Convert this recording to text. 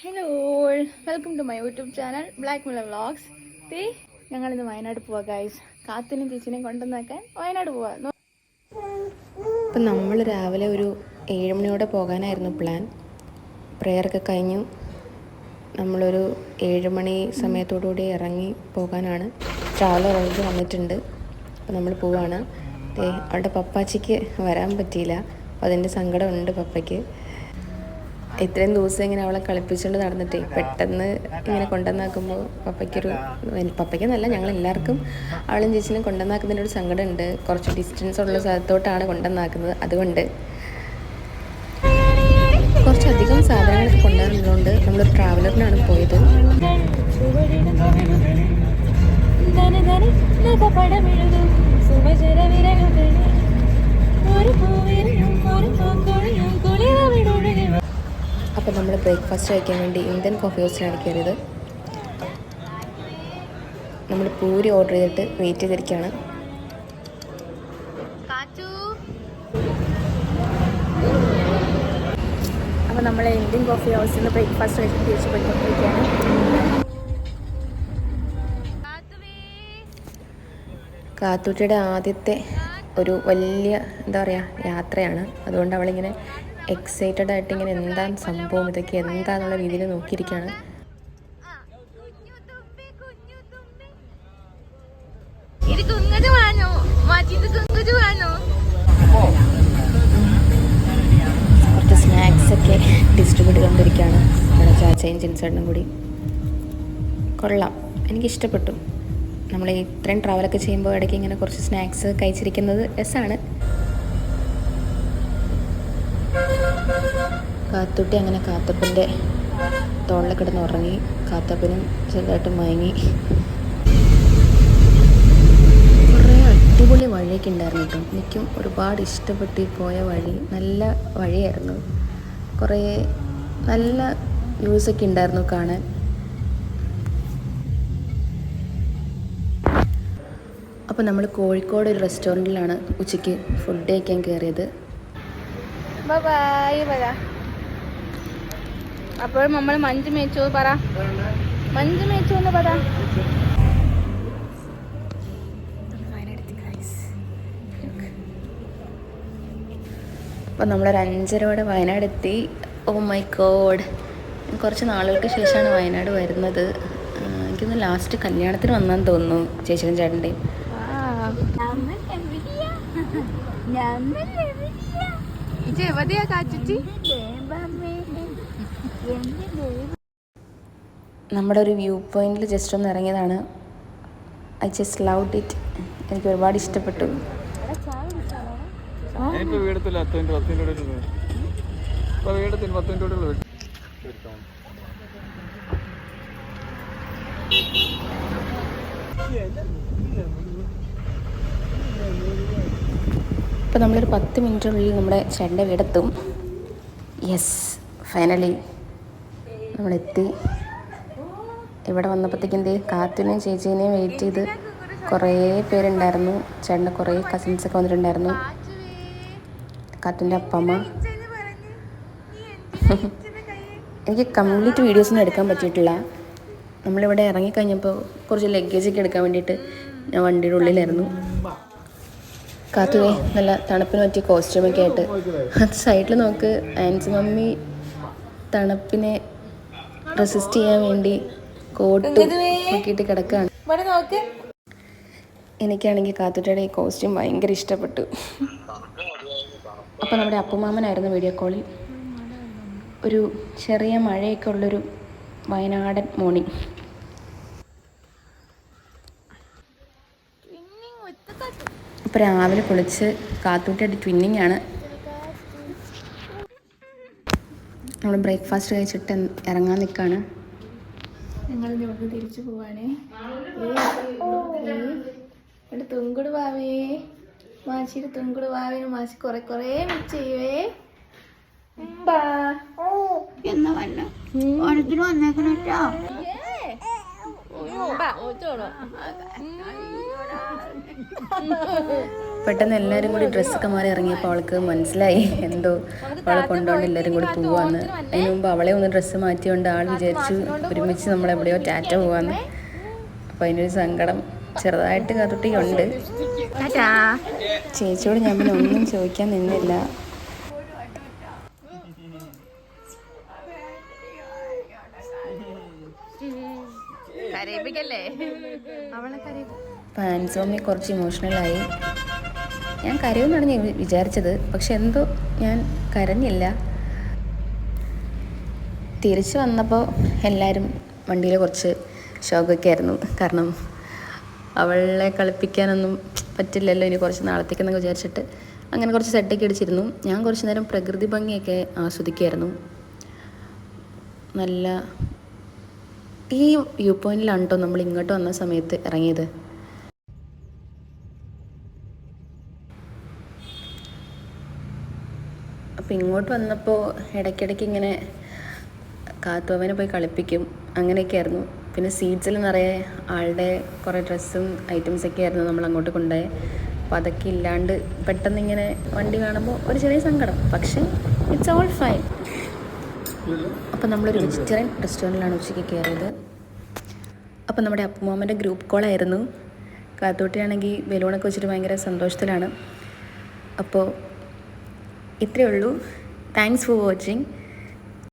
Hello, welcome to my YouTube channel Black Miller vlogs. ഞങ്ങളിന്ന് വയനാട് പോവാ guys. കാത്തിനും ചേച്ചിനെയും കൊണ്ടുവന്നാക്കാൻ Wayanad പോവാ. ഇപ്പം നമ്മൾ രാവിലെ ഒരു 7 മണിയോടെ പോകാനായിരുന്നു പ്ലാൻ. പ്രെയറൊക്കെ കഴിഞ്ഞു നമ്മളൊരു 7 മണി സമയത്തോടുകൂടി ഇറങ്ങി പോകാനാണ്. ട്രാവലർ ഓൾറെഡി വന്നിട്ടുണ്ട്. അപ്പോൾ നമ്മൾ പോവാണ്. അവളുടെ പപ്പാച്ചിക്ക് വരാൻ പറ്റിയില്ല. അപ്പോൾ അതിൻ്റെ സങ്കടമുണ്ട് പപ്പയ്ക്ക്. ഇത്രയും ദിവസം ഇങ്ങനെ അവളെ കളിപ്പിച്ചുകൊണ്ട് നടന്നിട്ടേ പെട്ടെന്ന് ഇങ്ങനെ കൊണ്ടുവന്നാക്കുമ്പോൾ പപ്പയ്ക്കെന്നല്ല ഞങ്ങളെല്ലാവർക്കും അവളും ചേച്ചിനും കൊണ്ടുവന്നാക്കുന്നതിൻ്റെ ഒരു സങ്കടമുണ്ട്. കുറച്ച് ഡിസ്റ്റൻസ് ഉള്ള സ്ഥലത്തോട്ടാണ് കൊണ്ടുവന്നാക്കുന്നത്. അതുകൊണ്ട് കുറച്ചധികം സാധനങ്ങളൊക്കെ കൊണ്ടുവരുന്നതുകൊണ്ട് നമ്മൾ ട്രാവലറിനാണ് പോയത്. അപ്പോൾ നമ്മൾ ബ്രേക്ക്ഫാസ്റ്റ് കഴിക്കാൻ വേണ്ടി ഇന്ത്യൻ കോഫി ഹൗസിലാണ് കയറിയത്. നമ്മൾ പൂരി ഓർഡർ ചെയ്തിട്ട് വെയിറ്റ് ചെയ്തിരിക്കുകയാണ്. അപ്പോൾ നമ്മൾ ഇന്ത്യൻ കോഫി ഹൗസിൽ നിന്ന് ബ്രേക്ക്ഫാസ്റ്റ് കഴിച്ചിട്ട് തിരിച്ച് പോയിക്കൊണ്ടിരിക്കുകയാണ്. കാത്തൂട്ടിയുടെ ആദ്യത്തെ ഒരു വലിയ എന്താ പറയുക യാത്രയാണ്. അതുകൊണ്ട് അവളിങ്ങനെ എക്സൈറ്റഡ് ആയിട്ട് ഇങ്ങനെ എന്താണ് സംഭവം, ഇതൊക്കെ എന്താന്നുള്ള രീതിയിൽ നോക്കിയിരിക്കുകയാണ്. കുറച്ച് സ്നാക്സ് ഒക്കെ ഡിസ്ട്രിബ്യൂട്ട് ചെയ്തുകൊണ്ടിരിക്കുകയാണ് നമ്മുടെ ചാച്ചയും ജിൻസേട്ടനും കൂടി. കൊള്ളാം, എനിക്കിഷ്ടപ്പെട്ടു. നമ്മൾ ഇത്രയും ട്രാവലൊക്കെ ചെയ്യുമ്പോൾ ഇടയ്ക്ക് ഇങ്ങനെ കുറച്ച് സ്നാക്സ് കഴിച്ചിരിക്കുന്നത് രസമാണ്. കാത്തുട്ടി അങ്ങനെ കാത്തപ്പൻ്റെ തോളിൽ കിടന്ന് ഉറങ്ങി. കാത്തപ്പനും ചെറുതായിട്ട് മയങ്ങി. കുറേ അടിപൊളി വഴിയൊക്കെ ഉണ്ടായിരുന്നു കേട്ടോ. എനിക്കും ഒരുപാട് ഇഷ്ടപ്പെട്ട് പോയ വഴി. നല്ല വഴിയായിരുന്നു. കുറേ നല്ല വ്യൂസൊക്കെ ഉണ്ടായിരുന്നു കാണാൻ. അപ്പോൾ നമ്മൾ കോഴിക്കോട് ഒരു റെസ്റ്റോറൻറ്റിലാണ് ഉച്ചയ്ക്ക് ഫുഡ് കഴിക്കാൻ കയറിയത്. അപ്പോൾ നമ്മൾ മഞ്ച് മേച്ചു പറ, മഞ്ച് മേച്ചു എന്ന് പറ. അപ്പോൾ നമ്മളൊരു 5:30 വയനാട് എത്തി. ഓ മൈ ഗോഡ്, കുറച്ച് നാളുകൾക്ക് ശേഷമാണ് വയനാട് വരുന്നത്. എനിക്കൊന്ന് ലാസ്റ്റ് കല്യാണത്തിന് വന്നാന്ന് തോന്നുന്നു ചേച്ചിയും ചേട്ടൻ്റെയും. നമ്മുടെ ഒരു വ്യൂ പോയിന്റിൽ ജസ്റ്റ് ഒന്ന് ഇറങ്ങിയതാണ്. I just loved it. എനിക്ക് ഒരുപാട് ഇഷ്ടപ്പെട്ടു. ഇപ്പോൾ നമ്മളൊരു 10 മിനിറ്റിനുള്ളിൽ നമ്മുടെ ചേട്ടൻ്റെ വീടെത്തും. Yes, finally നമ്മളെത്തി. ഇവിടെ വന്നപ്പോഴത്തേക്കും കാത്തുവിനെയും ചേച്ചീനെയും വെയിറ്റ് ചെയ്ത് കുറേ പേരുണ്ടായിരുന്നു. ചേട്ടൻ്റെ കുറേ കസിൻസൊക്കെ വന്നിട്ടുണ്ടായിരുന്നു. കാത്തുവിൻ്റെ അപ്പമ്മ. എനിക്ക് കംപ്ലീറ്റ് വീഡിയോസൊന്നും എടുക്കാൻ പറ്റിയിട്ടില്ല. നമ്മളിവിടെ ഇറങ്ങിക്കഴിഞ്ഞപ്പോൾ കുറച്ച് ലഗേജൊക്കെ എടുക്കാൻ വേണ്ടിയിട്ട് ഞാൻ വണ്ടിയുടെ ഉള്ളിലായിരുന്നു. കാത്തുവേ നല്ല തണുപ്പിന് പറ്റിയ കോസ്റ്റ്യൂമൊക്കെ ആയിട്ട്. അത് സൈഡിൽ നോക്ക്, ആൻസി മമ്മി തണുപ്പിനെ റെസിസ്റ്റ് ചെയ്യാൻ വേണ്ടി കോട്ട് നോക്കിയിട്ട് കിടക്കുകയാണ്. എനിക്കാണെങ്കിൽ കാത്തുട്ടിയുടെ ഈ കോസ്റ്റ്യൂം ഭയങ്കര ഇഷ്ടപ്പെട്ടു. അപ്പോൾ നമ്മുടെ അപ്പുമാമനായിരുന്നു വീഡിയോ കോളിൽ. ഒരു ചെറിയ മഴയൊക്കെ ഉള്ളൊരു വയനാടൻ മോർണിംഗ്. ഇപ്പോൾ രാവിലെ കുളിച്ച് കാത്തൂട്ടിയായിട്ട് ട്വിന്നിങ് ആണ്. നമ്മൾ ബ്രേക്ക്ഫാസ്റ്റ് കഴിച്ചിട്ട് ഇറങ്ങാൻ നിൽക്കുകയാണ്. ഞങ്ങൾ ഇവിടുന്ന് തിരിച്ചു പോവാണേ. ഇവിടെ തുങ്കുട് വാവേ, മാച്ചിയുടെ തുങ്കുട് വാവേന് മാച്ചി കുറേ മിച്ച് ചെയ്യുവേ. എന്നാ വന്ന ഓണത്തിന് വന്നേക്കണോ? പെട്ടെന്ന് എല്ലാവരും കൂടി ഡ്രസ്സൊക്കെ മാറി ഇറങ്ങിയപ്പോൾ അവൾക്ക് മനസ്സിലായി എന്തോ അവളെ കൊണ്ടുകൊണ്ട് എല്ലാവരും കൂടി പോവാന്ന്. അതിന് മുമ്പ് അവളെ ഒന്ന് ഡ്രസ്സ് മാറ്റിയോണ്ട് ആൾ വിചാരിച്ചു ഒരുമിച്ച് നമ്മളെവിടെയോ ടാറ്റ പോവാന്ന്. അപ്പോൾ അതിനൊരു സങ്കടം ചെറുതായിട്ട് കാത്തുട്ടിയുണ്ട്. ചേച്ചിയോട് ഞാൻ പിന്നെ ഒന്നും ചോദിക്കാൻ നിന്നില്ല. പാൻസോമി കുറച്ച് ഇമോഷണലായി. ഞാൻ കരയുമെന്നാണ് ഞാൻ വിചാരിച്ചത്, പക്ഷെ എന്തോ ഞാൻ കരഞ്ഞില്ല. തിരിച്ചു വന്നപ്പോൾ എല്ലാവരും വണ്ടിയിൽ കുറച്ച് ഷോക്കൊക്കെ ആയിരുന്നു. കാരണം അവളെ കളിപ്പിക്കാനൊന്നും പറ്റില്ലല്ലോ ഇനി കുറച്ച് നാളത്തേക്കെന്നൊക്കെ വിചാരിച്ചിട്ട് അങ്ങനെ കുറച്ച് സെറ്റൊക്കെ അടിച്ചിരുന്നു. ഞാൻ കുറച്ച് നേരം പ്രകൃതി ഭംഗിയൊക്കെ ആസ്വദിക്കുമായിരുന്നു. നല്ല ഈ വ്യൂ പോയിന്റിലാണ് കേട്ടോ നമ്മൾ ഇങ്ങോട്ട് വന്ന സമയത്ത് ഇറങ്ങിയത്. അപ്പോൾ ഇങ്ങോട്ട് വന്നപ്പോൾ ഇടയ്ക്കിടയ്ക്ക് ഇങ്ങനെ കാത്തുവനെ പോയി കളിപ്പിക്കും, അങ്ങനെയൊക്കെയായിരുന്നു. പിന്നെ സീറ്റ്സിൽ നിറയെ ആളുടെ കുറേ ഡ്രസ്സും ഐറ്റംസൊക്കെ ആയിരുന്നു നമ്മൾ അങ്ങോട്ട് കൊണ്ടുപോയത്. അപ്പോൾ അതൊക്കെ ഇല്ലാണ്ട് പെട്ടെന്ന് ഇങ്ങനെ വണ്ടി കാണുമ്പോൾ ഒരു ചെറിയ സങ്കടം, പക്ഷേ ഇറ്റ്സ് ഓൾ ഫൈൻ. അപ്പോൾ നമ്മളൊരു വെജിറ്റേറിയൻ റെസ്റ്റോറൻറ്റിലാണ് ഉച്ചയ്ക്ക് കയറിയത്. അപ്പോൾ നമ്മുടെ അപ്പുമാമൻ്റെ ഗ്രൂപ്പ് കോളായിരുന്നു. കാത്തോട്ടിയാണെങ്കിൽ ബലൂണൊക്കെ വെച്ചിട്ട് ഭയങ്കര സന്തോഷത്തിലാണ്. അപ്പോൾ ഇത്രയേ ഉള്ളൂ. Thanks for watching.